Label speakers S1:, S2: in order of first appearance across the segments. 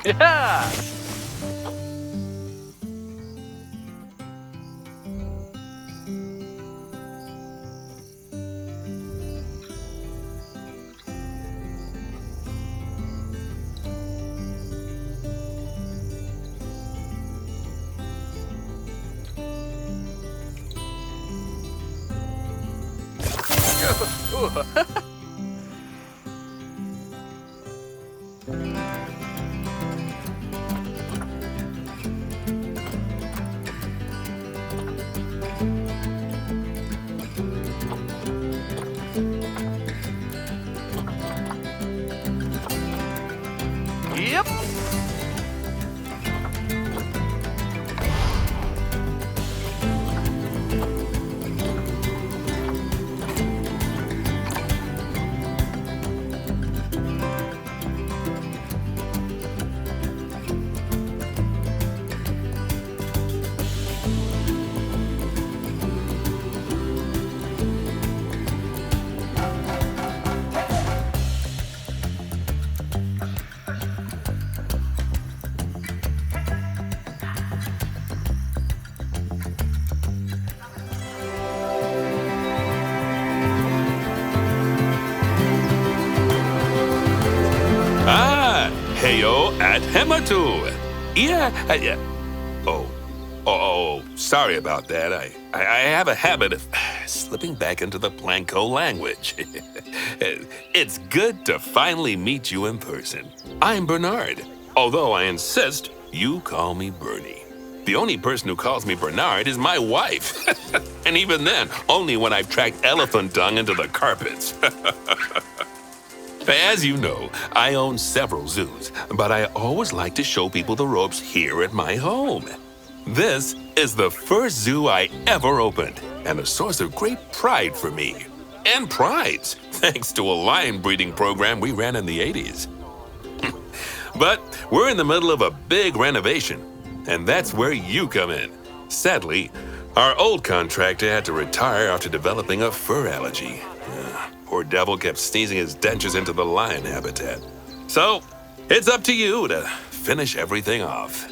S1: Yeah! Yep.
S2: Ah, heyo at Hematu. Yeah. Oh, sorry about that. I have a habit of slipping back into the Blanco language. It's good to finally meet you in person. I'm Bernard, although I insist you call me Bernie. The only person who calls me Bernard is my wife. And even then, only when I've tracked elephant dung into the carpets. As you know, I own several zoos, but I always like to show people the ropes here at my home. This is the first zoo I ever opened, and a source of great pride for me. And prize, thanks to a lion breeding program we ran in the 80s. But we're in the middle of a big renovation, and that's where you come in. Sadly, our old contractor had to retire after developing a fur allergy. Poor devil kept sneezing his dentures into the lion habitat. So, it's up to you to finish everything off.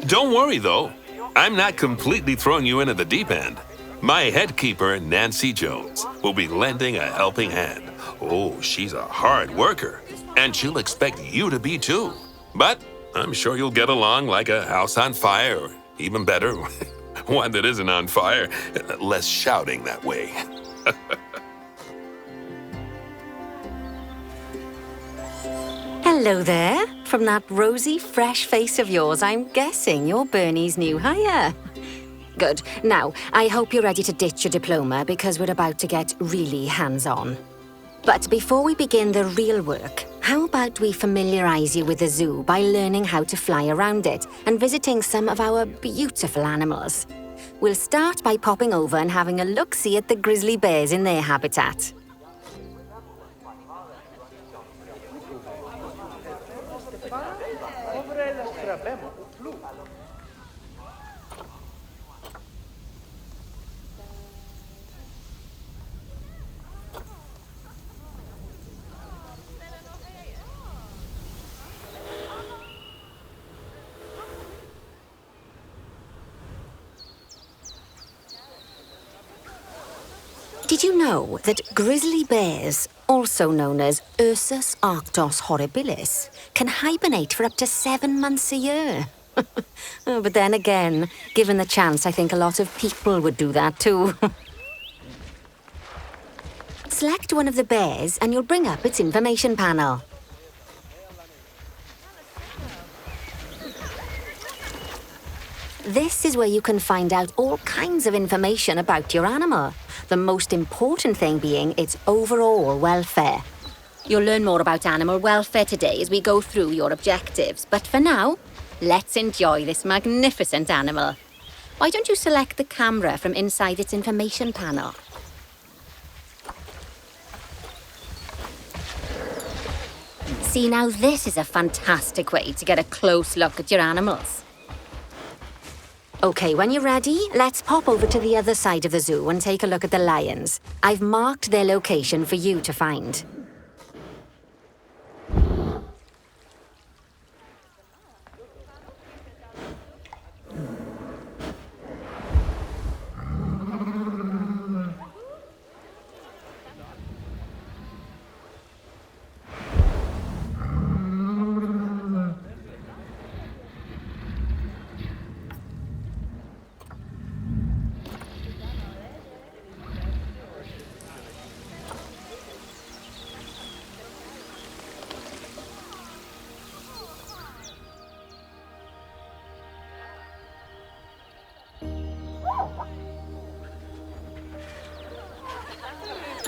S2: Don't worry, though. I'm not completely throwing you in at the deep end. My head keeper, Nancy Jones, will be lending a helping hand. Oh, she's a hard worker, and she'll expect you to be too. But I'm sure you'll get along like a house on fire, or even better, one that isn't on fire. Less shouting that way.
S3: Hello there. From that rosy, fresh face of yours, I'm guessing you're Bernie's new hire. Good. Now, I hope you're ready to ditch your diploma because we're about to get really hands-on. But before we begin the real work, how about we familiarize you with the zoo by learning how to fly around it and visiting some of our beautiful animals. We'll start by popping over and having a look-see at the grizzly bears in their habitat. Did you know that grizzly bears, also known as Ursus arctos horribilis, can hibernate for up to 7 months a year? Oh, but then again, given the chance, I think a lot of people would do that too. Select one of the bears and you'll bring up its information panel. This is where you can find out all kinds of information about your animal. The most important thing being its overall welfare. You'll learn more about animal welfare today as we go through your objectives. But for now, let's enjoy this magnificent animal. Why don't you select the camera from inside its information panel? See, now this is a fantastic way to get a close look at your animals. Okay, when you're ready, let's pop over to the other side of the zoo and take a look at the lions. I've marked their location for you to find.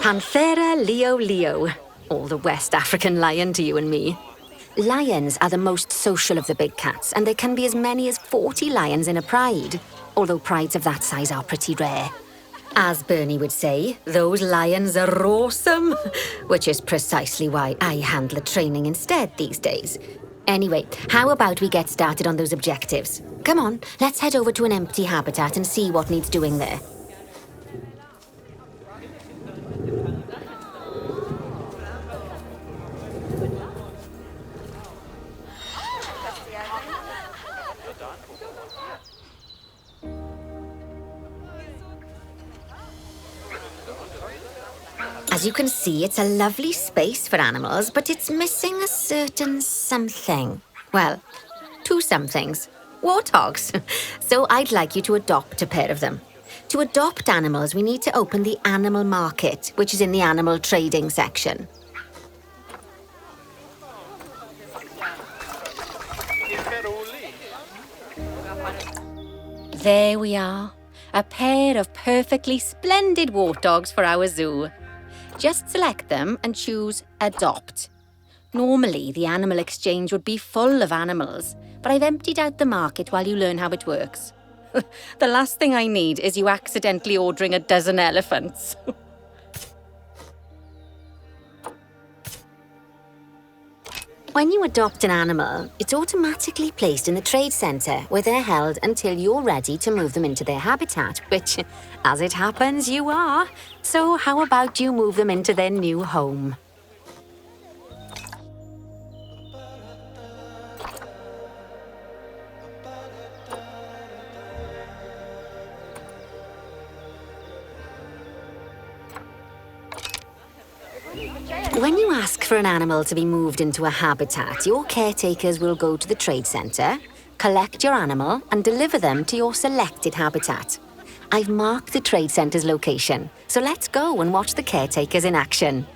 S3: Panthera leo, or the West African lion to you and me. Lions are the most social of the big cats, and there can be as many as 40 lions in a pride, although prides of that size are pretty rare. As Bernie would say, those lions are awesome, which is precisely why I handle training instead these days. Anyway, how about we get started on those objectives? Come on, let's head over to an empty habitat and see what needs doing there. As you can see, it's a lovely space for animals, but it's missing a certain something. Well, two somethings. Warthogs. So I'd like you to adopt a pair of them. To adopt animals, we need to open the animal market, which is in the animal trading section. There we are. A pair of perfectly splendid warthogs for our zoo. Just select them and choose Adopt. Normally, the animal exchange would be full of animals, but I've emptied out the market while you learn how it works. The last thing I need is you accidentally ordering a dozen elephants. When you adopt an animal, it's automatically placed in the trade centre, where they're held until you're ready to move them into their habitat, which, as it happens, you are. So how about you move them into their new home? When you ask for an animal to be moved into a habitat, your caretakers will go to the trade centre, collect your animal and deliver them to your selected habitat. I've marked the trade centre's location, so let's go and watch the caretakers in action.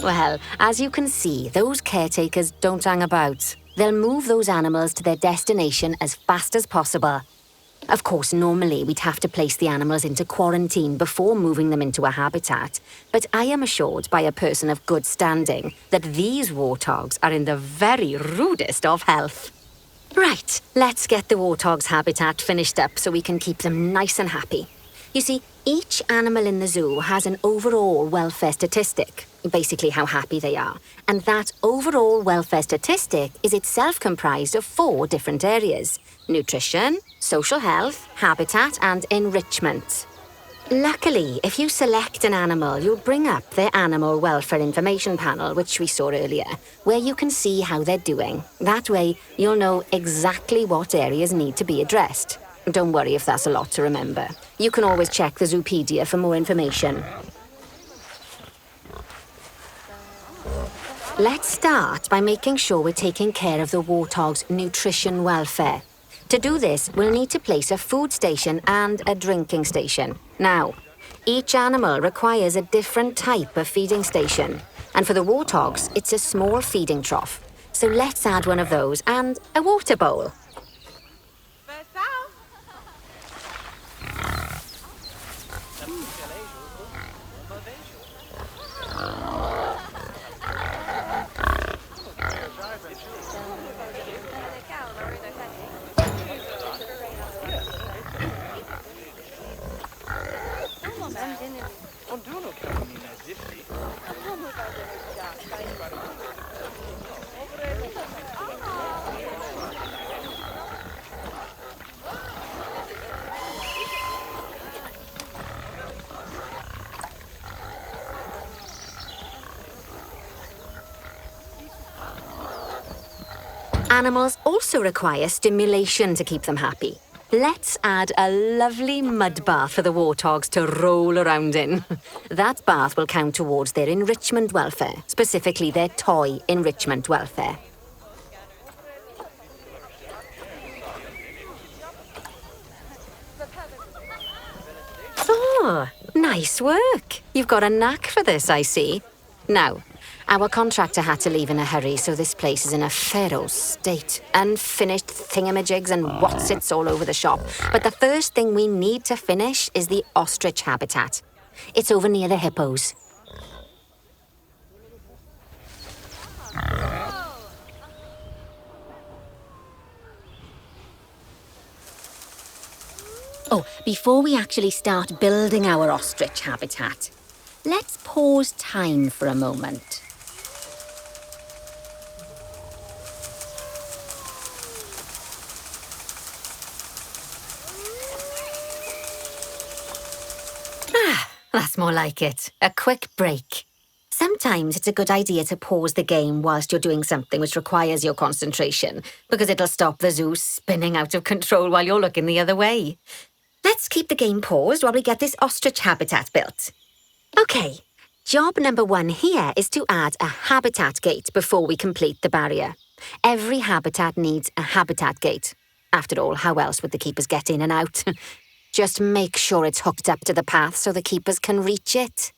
S3: Well, as you can see, those caretakers don't hang about. They'll move those animals to their destination as fast as possible. Of course, normally we'd have to place the animals into quarantine before moving them into a habitat, but I am assured by a person of good standing that these warthogs are in the very rudest of health. Right, let's get the warthogs' habitat finished up so we can keep them nice and happy. You see, each animal in the zoo has an overall welfare statistic, basically how happy they are. And that overall welfare statistic is itself comprised of 4 different areas: nutrition, social health, habitat, and enrichment. Luckily, if you select an animal, you'll bring up their animal welfare information panel, which we saw earlier, where you can see how they're doing. That way, you'll know exactly what areas need to be addressed. Don't worry if that's a lot to remember. You can always check the Zoopedia for more information. Let's start by making sure we're taking care of the warthog's nutrition welfare. To do this, we'll need to place a food station and a drinking station. Now, each animal requires a different type of feeding station. And for the warthogs, it's a small feeding trough. So let's add one of those and a water bowl. Animals also require stimulation to keep them happy. Let's add a lovely mud bath for the warthogs to roll around in. That bath will count towards their enrichment welfare, specifically their toy enrichment welfare. Oh, nice work. You've got a knack for this, I see. Now, our contractor had to leave in a hurry, so this place is in a feral state. Unfinished thingamajigs and whatsits all over the shop. But the first thing we need to finish is the ostrich habitat. It's over near the hippos. Oh, before we actually start building our ostrich habitat, let's pause time for a moment. That's more like it. A quick break. Sometimes it's a good idea to pause the game whilst you're doing something which requires your concentration, because it'll stop the zoo spinning out of control while you're looking the other way. Let's keep the game paused while we get this ostrich habitat built. Okay, job number 1 here is to add a habitat gate before we complete the barrier. Every habitat needs a habitat gate. After all, how else would the keepers get in and out? Just make sure it's hooked up to the path so the keepers can reach it.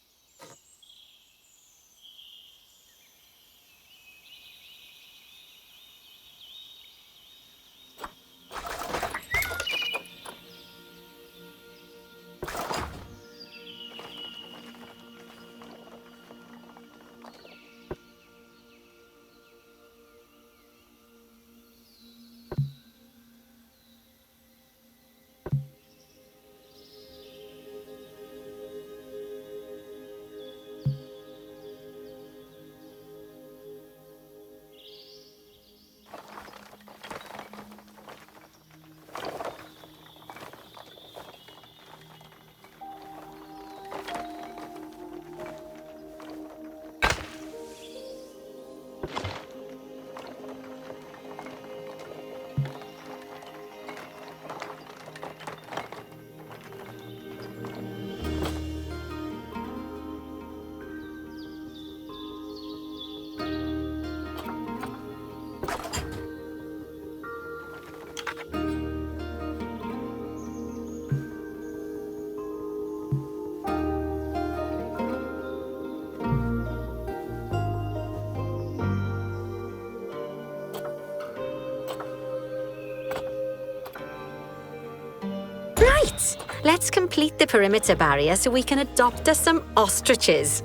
S3: Right, let's complete the perimeter barrier so we can adopt us some ostriches.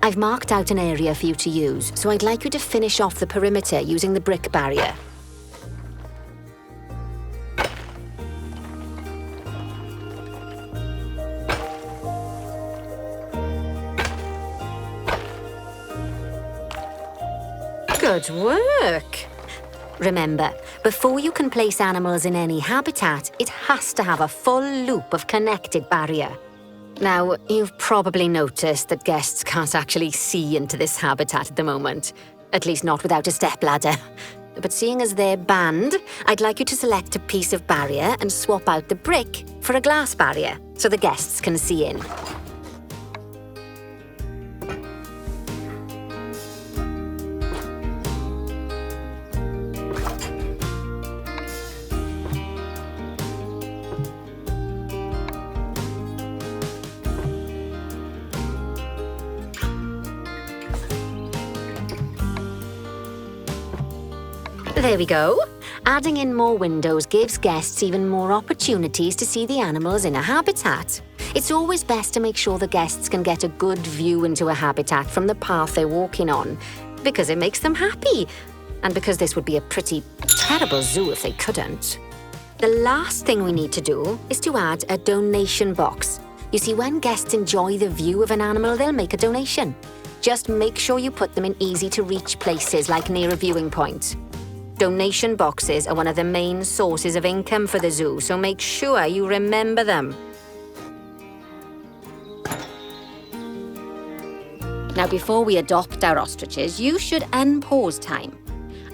S3: I've marked out an area for you to use, so I'd like you to finish off the perimeter using the brick barrier. Good work! Remember, before you can place animals in any habitat, it has to have a full loop of connected barrier. Now, you've probably noticed that guests can't actually see into this habitat at the moment, at least not without a stepladder. But seeing as they're banned, I'd like you to select a piece of barrier and swap out the brick for a glass barrier, so the guests can see in. There we go. Adding in more windows gives guests even more opportunities to see the animals in a habitat. It's always best to make sure the guests can get a good view into a habitat from the path they're walking on, because it makes them happy, and because this would be a pretty terrible zoo if they couldn't. The last thing we need to do is to add a donation box. You see, when guests enjoy the view of an animal, they'll make a donation. Just make sure you put them in easy-to-reach places, like near a viewing point. Donation boxes are one of the main sources of income for the zoo, so make sure you remember them. Now, before we adopt our ostriches, you should unpause time.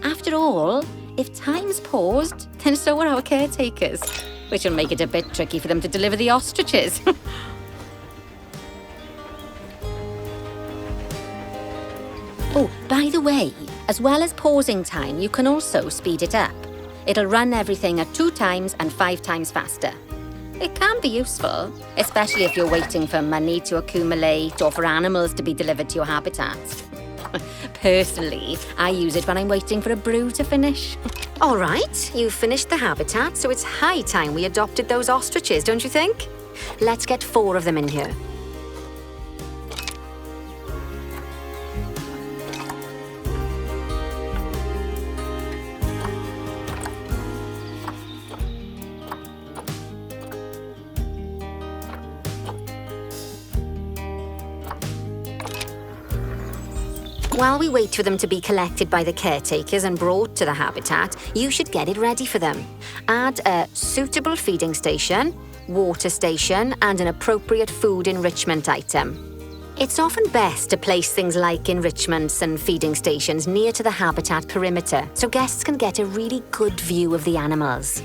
S3: After all, if time's paused, then so are our caretakers, which will make it a bit tricky for them to deliver the ostriches. Oh, by the way, as well as pausing time, you can also speed it up. It'll run everything at 2 times and 5 times faster. It can be useful, especially if you're waiting for money to accumulate or for animals to be delivered to your habitat. Personally, I use it when I'm waiting for a brew to finish. All right, you've finished the habitat, so it's high time we adopted those ostriches, don't you think? Let's get 4 of them in here. While we wait for them to be collected by the caretakers and brought to the habitat, you should get it ready for them. Add a suitable feeding station, water station, and an appropriate food enrichment item. It's often best to place things like enrichments and feeding stations near to the habitat perimeter, so guests can get a really good view of the animals.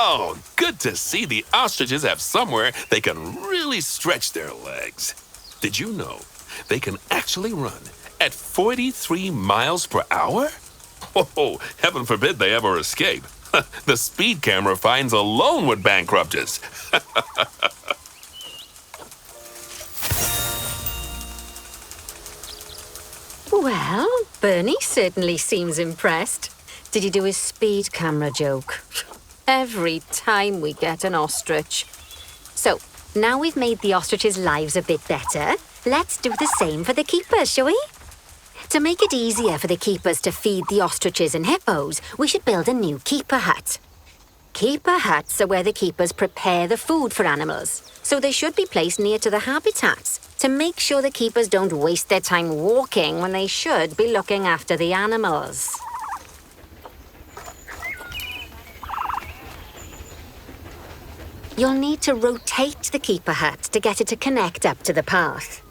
S2: Oh, good to see the ostriches have somewhere they can really stretch their legs. Did you know they can actually run at 43 miles per hour? Oh, heaven forbid they ever escape. The speed camera fines alone would bankrupt us.
S3: Well, Bernie certainly seems impressed. Did you do his speed camera joke? Every time we get an ostrich. So, now we've made the ostriches' lives a bit better, let's do the same for the keepers, shall we? To make it easier for the keepers to feed the ostriches and hippos, we should build a new keeper hut. Keeper huts are where the keepers prepare the food for animals, so they should be placed near to the habitats to make sure the keepers don't waste their time walking when they should be looking after the animals. You'll need to rotate the keeper hut to get it to connect up to the path.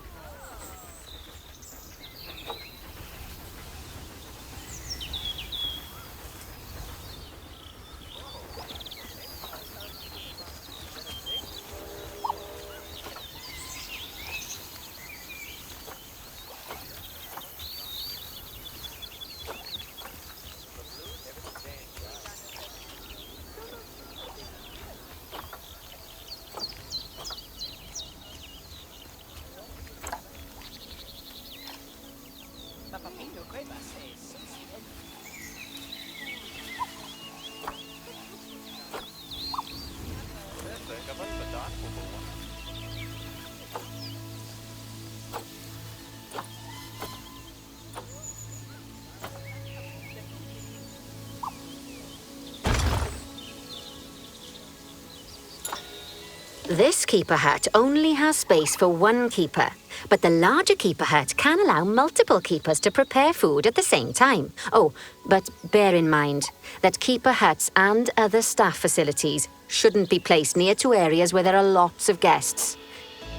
S3: This keeper hut only has space for one keeper, but the larger keeper hut can allow multiple keepers to prepare food at the same time. Oh, but bear in mind that keeper huts and other staff facilities shouldn't be placed near to areas where there are lots of guests.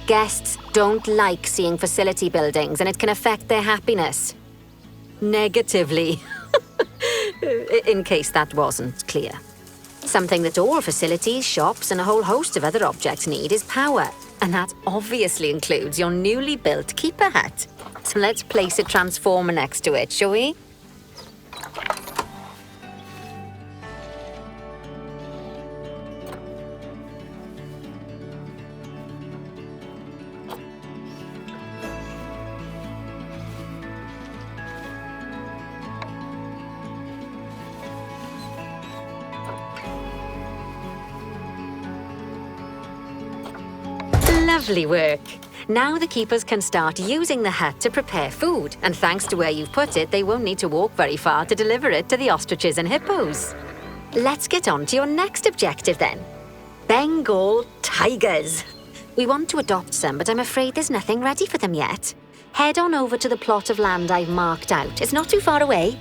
S3: Guests don't like seeing facility buildings, and it can affect their happiness. Negatively. In case that wasn't clear. Something that all facilities, shops, and a whole host of other objects need is power. And that obviously includes your newly built keeper hut. So let's place a transformer next to it, shall we? Lovely work. Now the keepers can start using the hut to prepare food, and thanks to where you've put it, they won't need to walk very far to deliver it to the ostriches and hippos. Let's get on to your next objective then. Bengal tigers. We want to adopt some, but I'm afraid there's nothing ready for them yet. Head on over to the plot of land I've marked out. It's not too far away.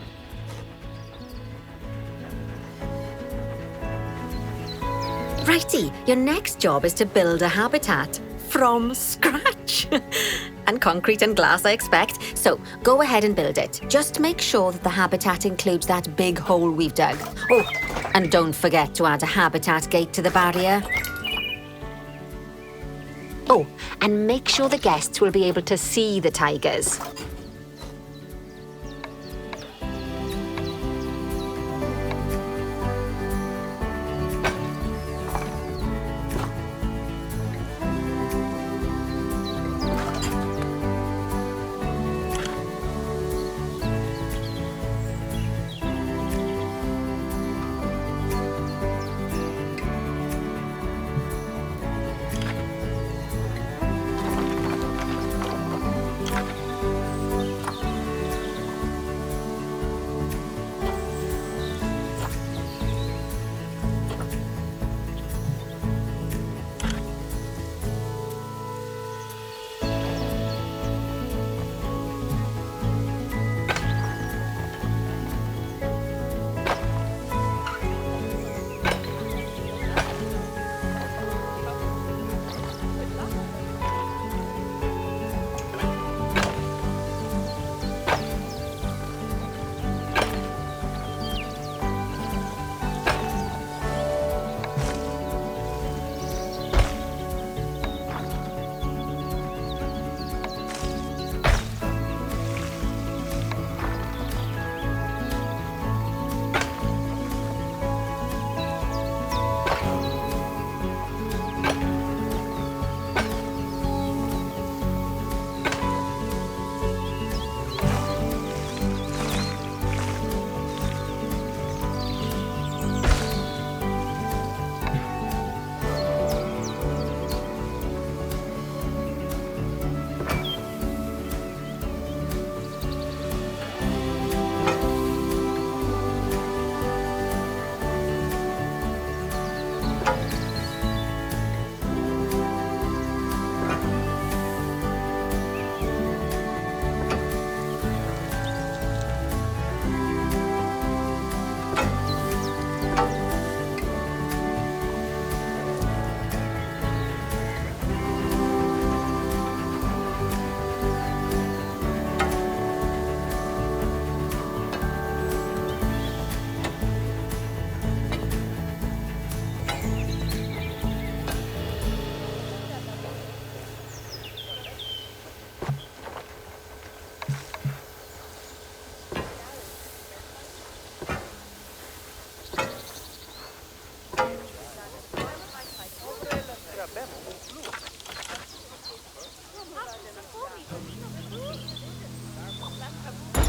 S3: Righty, your next job is to build a habitat. From scratch. And concrete and glass, I expect. So, go ahead and build it. Just make sure that the habitat includes that big hole we've dug. Oh, and don't forget to add a habitat gate to the barrier. Oh, and make sure the guests will be able to see the tigers.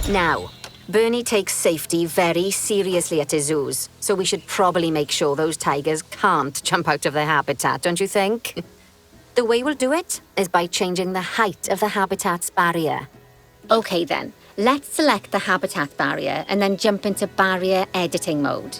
S3: Now, Bernie takes safety very seriously at his zoos, so we should probably make sure those tigers can't jump out of their habitat, don't you think? The way we'll do it is by changing the height of the habitat's barrier. Okay then, let's select the habitat barrier and then jump into barrier editing mode.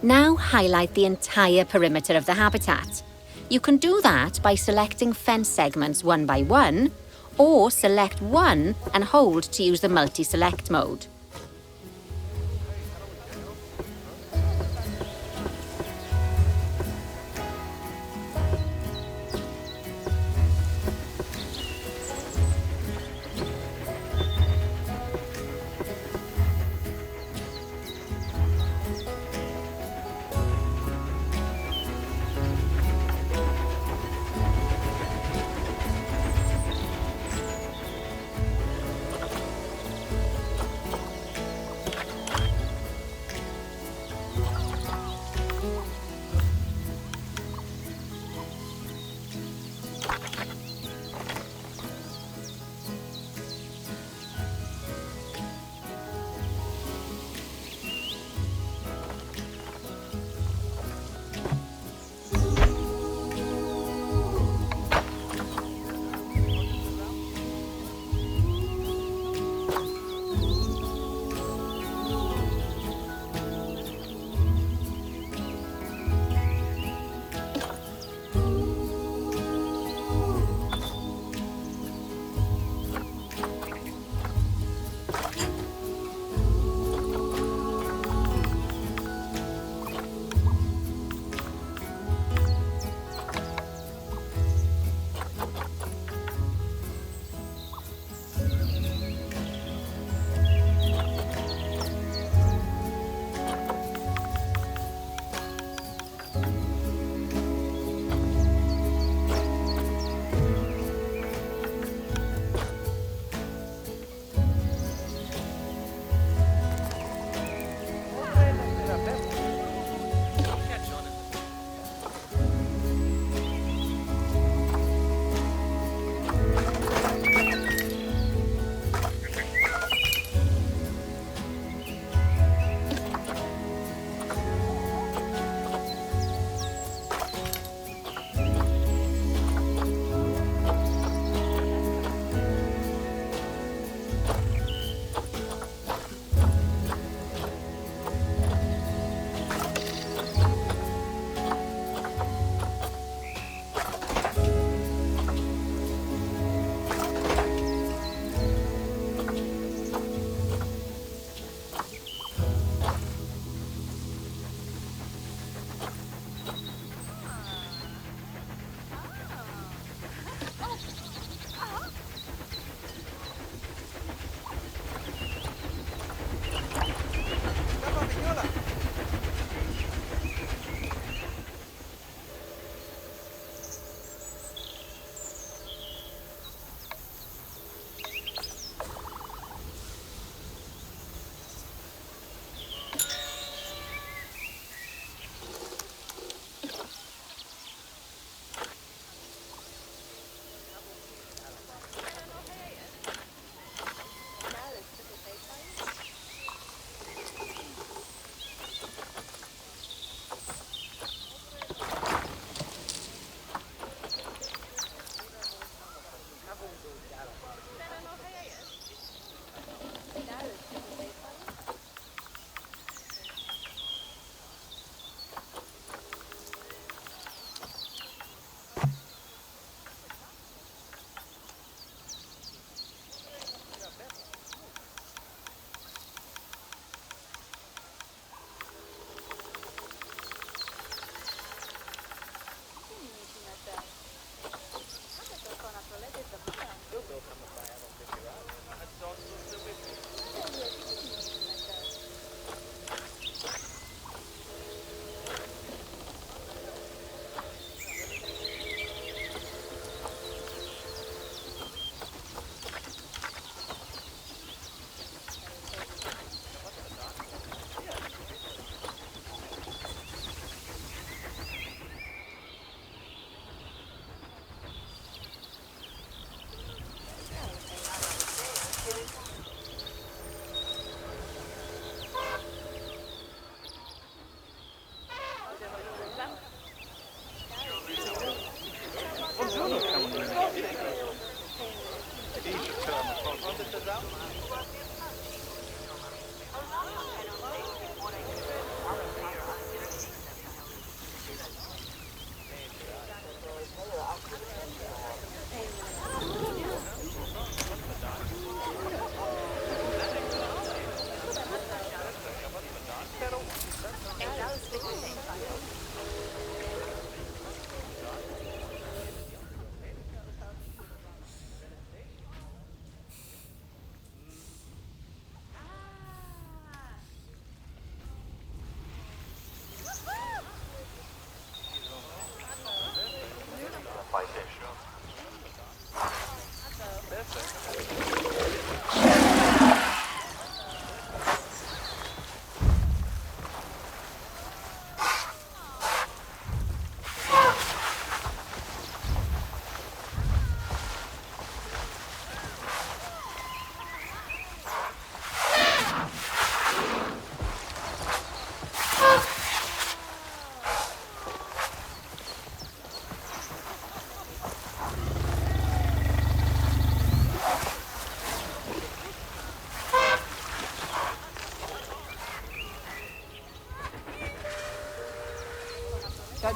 S3: Now highlight the entire perimeter of the habitat. You can do that by selecting fence segments one by one, or select one and hold to use the multi-select mode.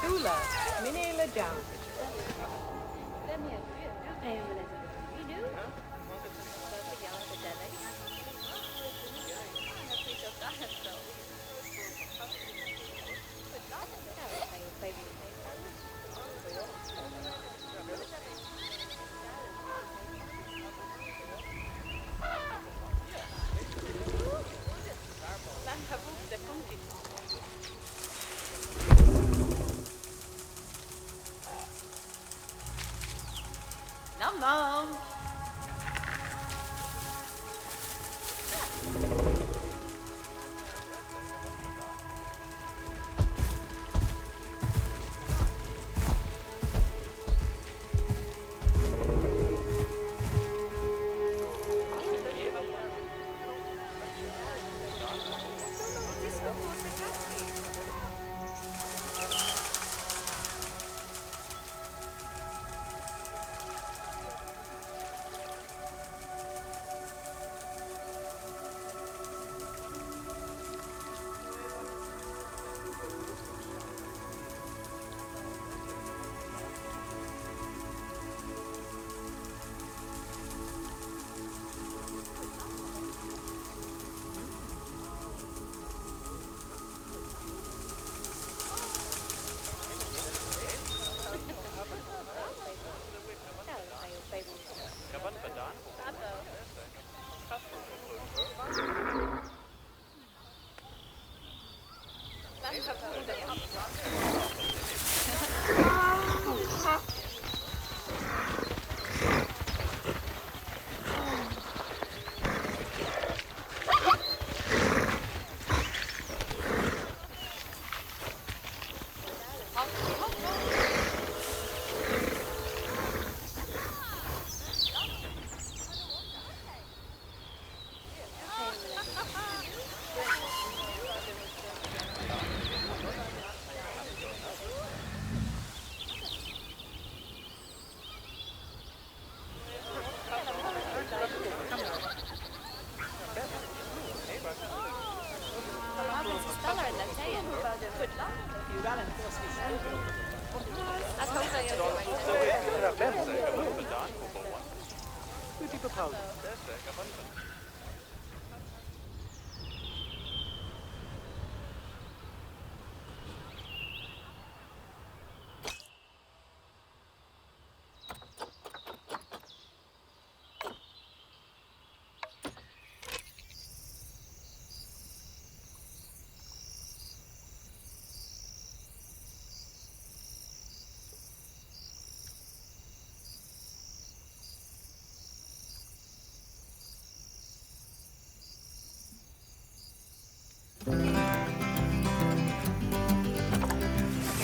S4: Ula, Minela Jam. Nom nom.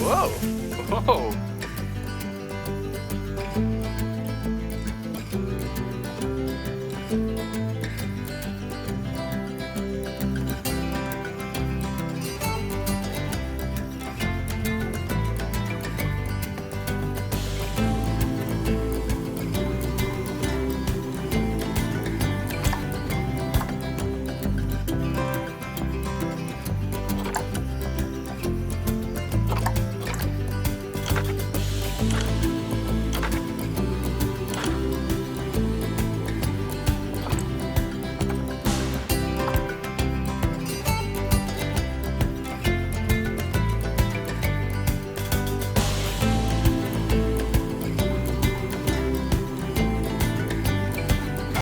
S2: Whoa! Whoa!